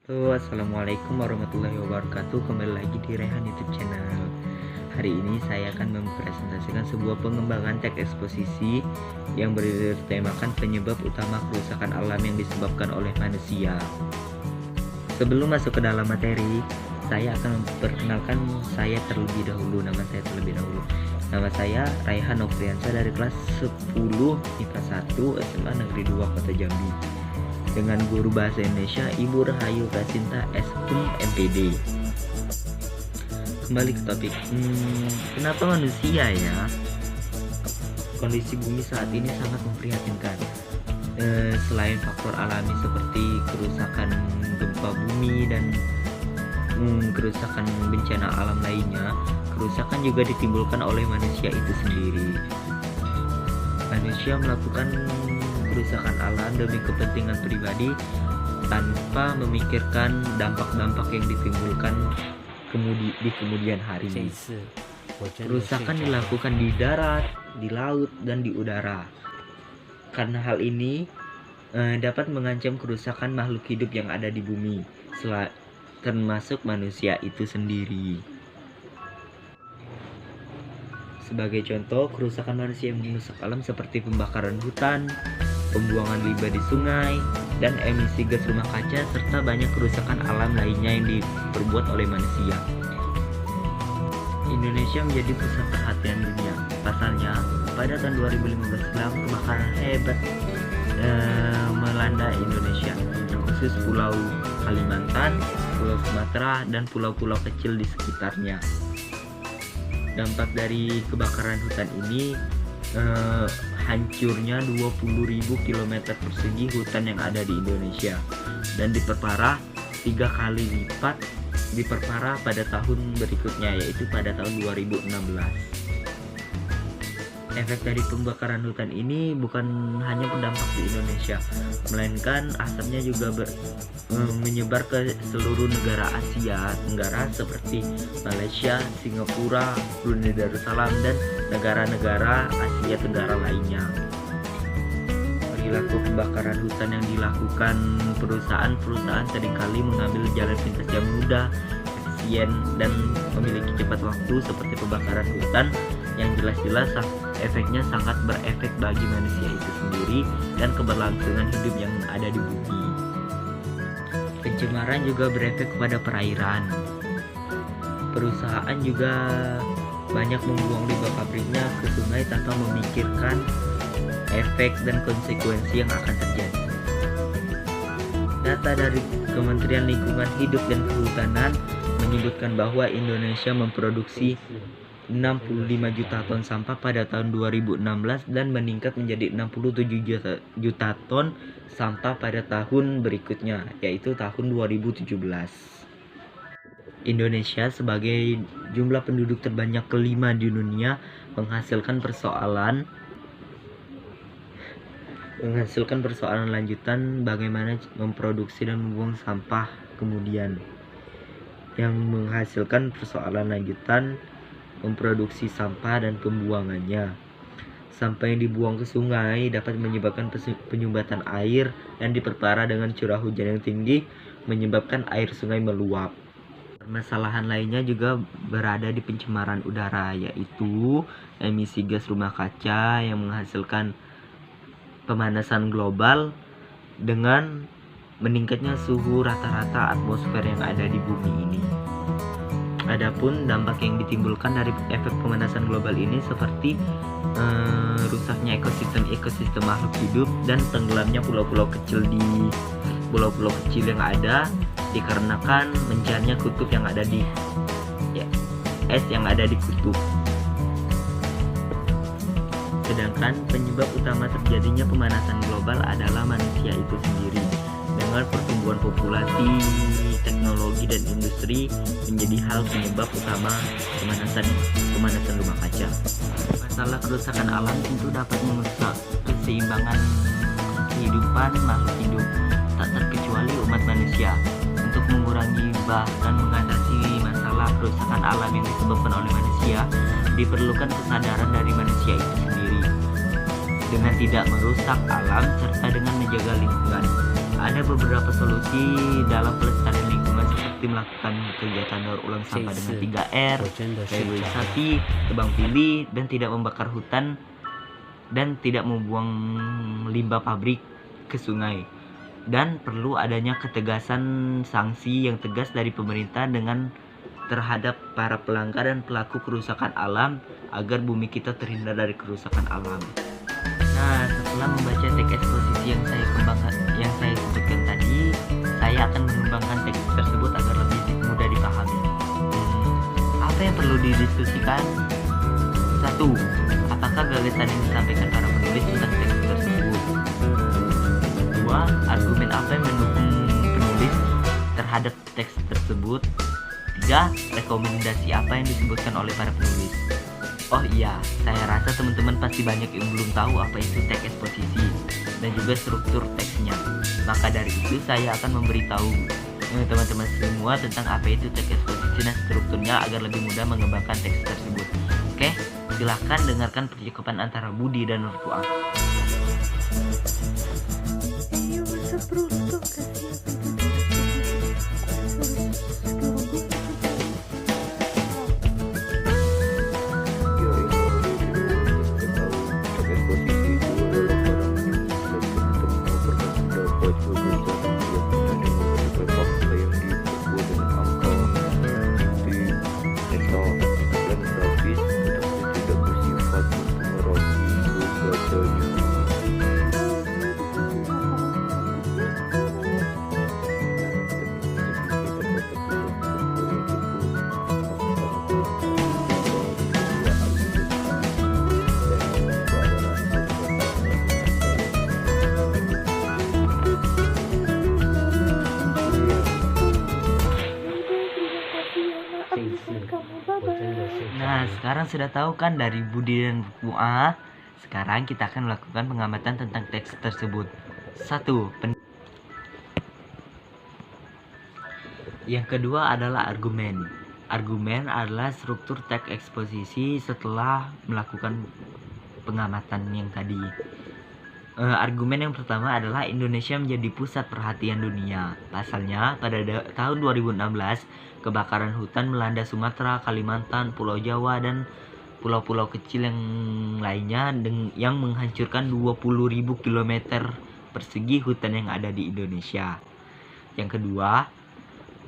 Halo, assalamualaikum warahmatullahi wabarakatuh. Kembali lagi di Rehan YouTube channel. Hari ini saya akan mempresentasikan sebuah pengembangan teks eksposisi yang bertemakan penyebab utama kerusakan alam yang disebabkan oleh manusia. Sebelum masuk ke dalam materi, saya akan memperkenalkan saya terlebih dahulu. Nama saya Raihan Nofriansyah dari kelas 10 IPA 1 SMA Negeri 2 Kota Jambi, dengan guru bahasa Indonesia Ibu Rahayu Kasinta S.Pum MPD. Kembali ke topik, kenapa manusia ya? Kondisi bumi saat ini sangat memprihatinkan. Selain faktor alami seperti kerusakan gempa bumi dan kerusakan bencana alam lainnya, kerusakan juga ditimbulkan oleh manusia itu sendiri. Manusia melakukan kerusakan alam demi kepentingan pribadi tanpa memikirkan dampak-dampak yang ditimbulkan di kemudian hari. Kerusakan dilakukan di darat, di laut, dan di udara. Karena hal ini dapat mengancam kerusakan makhluk hidup yang ada di bumi, termasuk manusia itu sendiri. Sebagai contoh, kerusakan manusia yang merusak alam seperti pembakaran hutan, pembuangan limbah di sungai, dan emisi gas rumah kaca, serta banyak kerusakan alam lainnya yang diperbuat oleh manusia. Indonesia menjadi pusat perhatian dunia. Pasalnya, pada tahun 2015 silam, kebakaran hebat melanda Indonesia, terkhusus Pulau Kalimantan, Pulau Sumatera, dan pulau-pulau kecil di sekitarnya. Dampak dari kebakaran hutan ini hancurnya 20.000 km persegi hutan yang ada di Indonesia, dan diperparah 3 kali lipat pada tahun berikutnya, yaitu pada tahun 2016. Efek dari pembakaran hutan ini bukan hanya berdampak di Indonesia, melainkan asapnya juga menyebar ke seluruh negara Asia Tenggara seperti Malaysia, Singapura, Brunei Darussalam, dan negara-negara Asia Tenggara lainnya. Perilaku pembakaran hutan yang dilakukan perusahaan seringkali mengambil jalan pintas yang mudah, efisien, dan memiliki cepat waktu, seperti pembakaran hutan yang jelas-jelas efeknya sangat berefek bagi manusia itu sendiri dan keberlangsungan hidup yang ada di bumi. Pencemaran juga berefek kepada perairan. Perusahaan juga banyak membuang limbah pabriknya ke sungai tanpa memikirkan efek dan konsekuensi yang akan terjadi. Data dari Kementerian Lingkungan Hidup dan Kehutanan menyebutkan bahwa Indonesia memproduksi 65 juta ton sampah pada tahun 2016 dan meningkat menjadi 67 juta ton sampah pada tahun berikutnya, yaitu tahun 2017. Indonesia sebagai jumlah penduduk terbanyak kelima di dunia menghasilkan persoalan lanjutan bagaimana memproduksi dan membuang sampah kemudian, yang menghasilkan persoalan lanjutan memproduksi sampah dan pembuangannya. Sampah yang dibuang ke sungai dapat menyebabkan penyumbatan air, dan diperparah dengan curah hujan yang tinggi menyebabkan air sungai meluap. Permasalahan lainnya juga berada di pencemaran udara, yaitu emisi gas rumah kaca yang menghasilkan pemanasan global dengan meningkatnya suhu rata-rata atmosfer yang ada di bumi ini. Adapun dampak yang ditimbulkan dari efek pemanasan global ini seperti rusaknya ekosistem makhluk hidup dan tenggelamnya pulau-pulau kecil yang ada dikarenakan mencairnya kutub yang ada di es yang ada di kutub. Sedangkan penyebab utama terjadinya pemanasan global adalah manusia itu sendiri, dengan pertumbuhan populasi, teknologi, dan industri menjadi hal penyebab utama pemanasan rumah kaca. Masalah kerusakan alam tentu dapat merusak keseimbangan kehidupan makhluk hidup, tak terkecuali umat manusia. Untuk mengurangi bahkan mengatasi masalah kerusakan alam yang disebabkan oleh manusia, diperlukan kesadaran dari manusia itu sendiri dengan tidak merusak alam serta dengan menjaga lingkungan. Ada beberapa solusi dalam pelestarian mesti melakukan kegiatan daur ulang sampah dengan 3R, rehabilitasi, tebang pilih, dan tidak membakar hutan dan tidak membuang limbah pabrik ke sungai. Dan perlu adanya ketegasan sanksi yang tegas dari pemerintah dengan terhadap para pelanggar dan pelaku kerusakan alam agar bumi kita terhindar dari kerusakan alam. Nah, setelah membaca teks eksposisi yang saya sebutkan tadi, saya akan mengembangkan teks tersebut agar lebih mudah dipahami. Apa yang perlu didiskusikan? 1. Apakah gagasan yang disampaikan para penulis tentang teks tersebut? 2. Argumen apa yang mendukung penulis terhadap teks tersebut? 3. Rekomendasi apa yang disebutkan oleh para penulis? Oh iya, saya rasa teman-teman pasti banyak yang belum tahu apa itu teks eksposisi dan juga struktur teksnya. Maka dari itu saya akan memberitahu teman-teman semua tentang apa itu teks eksposisi dan strukturnya agar lebih mudah mengembangkan teks tersebut. Oke, silakan dengarkan percakapan antara Budi dan Nurfuah. Nah, sekarang sudah tahu kan dari Budi dan Nurfuah. Sekarang kita akan melakukan pengamatan tentang teks tersebut. 1. Yang kedua adalah argumen. Argumen adalah struktur teks eksposisi setelah melakukan pengamatan yang tadi. Argumen yang pertama adalah Indonesia menjadi pusat perhatian dunia. Pasalnya, pada tahun 2016, kebakaran hutan melanda Sumatera, Kalimantan, Pulau Jawa, dan pulau-pulau kecil yang lainnya yang menghancurkan 20.000 km persegi hutan yang ada di Indonesia. Yang kedua,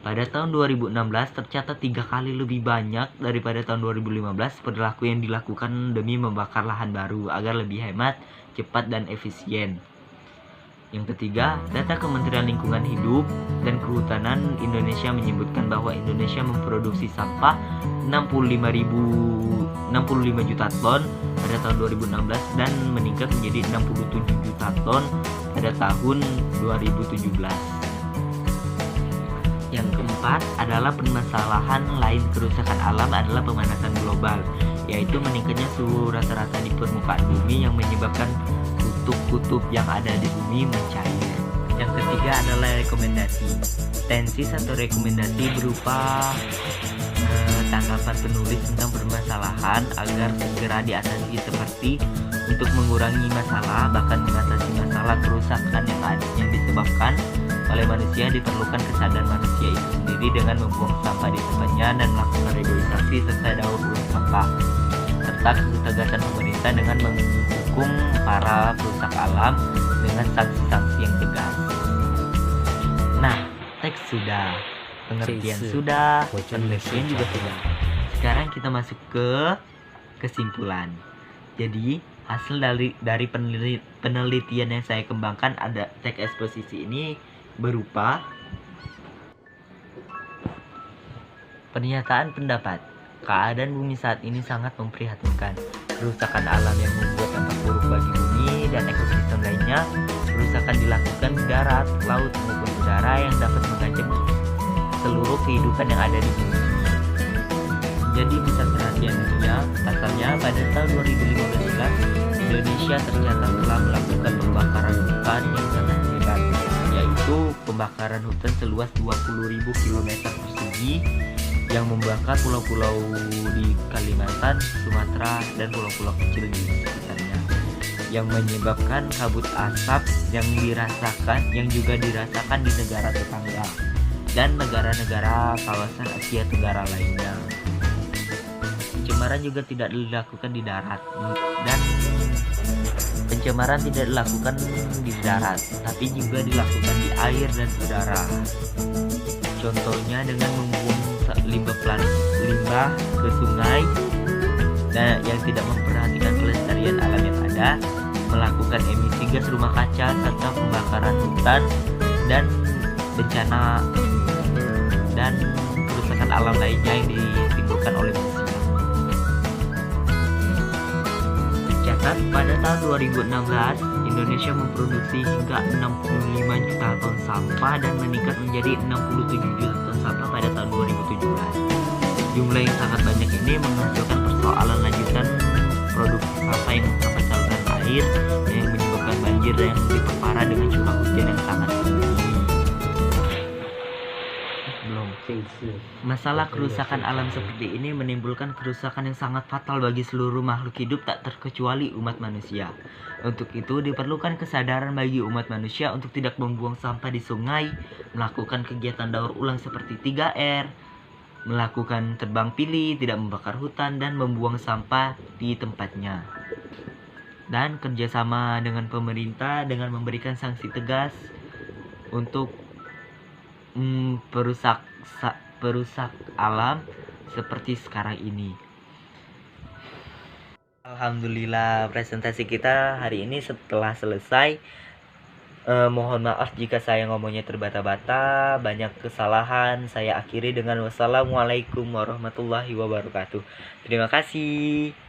pada tahun 2016 tercatat 3 kali lebih banyak daripada tahun 2015 perilaku yang dilakukan demi membakar lahan baru agar lebih hemat, cepat, dan efisien. Yang ketiga, data Kementerian Lingkungan Hidup dan Kehutanan Indonesia menyebutkan bahwa Indonesia memproduksi sampah 65 juta ton pada tahun 2016 dan meningkat menjadi 67 juta ton pada tahun 2017. Yang keempat adalah permasalahan lain kerusakan alam adalah pemanasan global, yaitu meningkatnya suhu rata-rata di permukaan bumi yang menyebabkan kutub-kutub yang ada di bumi mencair. Yang ketiga adalah rekomendasi. Tensis atau rekomendasi berupa tanggapan penulis tentang permasalahan agar segera diatasi, seperti untuk mengurangi masalah, bahkan mengatasi masalah kerusakan yang disebabkan oleh manusia. Diperlukan kesadaran manusia itu sendiri dengan membuang sampah di tempatnya dan melakukan rehabilitasi serta daur ulang sampah, serta ketegasan pemerintah dengan menghukum para perusak alam dengan sanksi-sanksi yang tegas. Nah, teks sudah, pengertian sudah, penelitian juga sudah. Sekarang kita masuk ke kesimpulan. Jadi hasil dari penelitian yang saya kembangkan ada teks eksposisi ini berupa pernyataan pendapat. Keadaan bumi saat ini sangat memprihatinkan. Kerusakan alam yang membuat dampak buruk bagi bumi dan ekosistem lainnya. Kerusakan dilakukan di darat, laut maupun udara yang dapat mengancam seluruh kehidupan yang ada di bumi. Jadi pusat perhatian dunia. Pasalnya pada tahun 2015 Indonesia tercatat telah melakukan pembakaran hutan yang sangat hebat, yaitu pembakaran hutan seluas 20.000 km persegi yang membakar pulau-pulau di Kalimantan, Sumatera, dan pulau-pulau kecil di sekitarnya, yang menyebabkan kabut asap yang juga dirasakan di negara tetangga. dan negara-negara kawasan Asia Tenggara lainnya. Pencemaran juga tidak dilakukan di darat, dan pencemaran tidak dilakukan di darat, tapi juga dilakukan di air dan udara. Contohnya dengan membuang limbah ke sungai dan yang tidak memperhatikan kelestarian alam yang ada, melakukan emisi gas rumah kaca serta pembakaran hutan dan bencana dan kerusakan alam lainnya yang ditimbulkan oleh manusia. Catat pada tahun 2016 Indonesia memproduksi hingga 65 juta ton sampah dan meningkat menjadi 67 juta ton sampah pada tahun 2017. Jumlah yang sangat banyak ini menghasilkan persoalan lanjutan produksi sampah yang sampai saluran air yang menyebabkan banjir dan yang diperparah dengan curah hujan yang sangat tinggi. Masalah kerusakan alam seperti ini menimbulkan kerusakan yang sangat fatal bagi seluruh makhluk hidup tak terkecuali umat manusia. Untuk itu diperlukan kesadaran bagi umat manusia untuk tidak membuang sampah di sungai, melakukan kegiatan daur ulang seperti 3R, melakukan tebang pilih, tidak membakar hutan, dan membuang sampah di tempatnya. Dan kerjasama dengan pemerintah dengan memberikan sanksi tegas untuk perusak alam seperti sekarang ini. Alhamdulillah, presentasi kita hari ini setelah selesai. Mohon maaf jika saya ngomongnya terbata-bata, banyak kesalahan. Saya akhiri dengan wassalamualaikum warahmatullahi wabarakatuh. Terima kasih.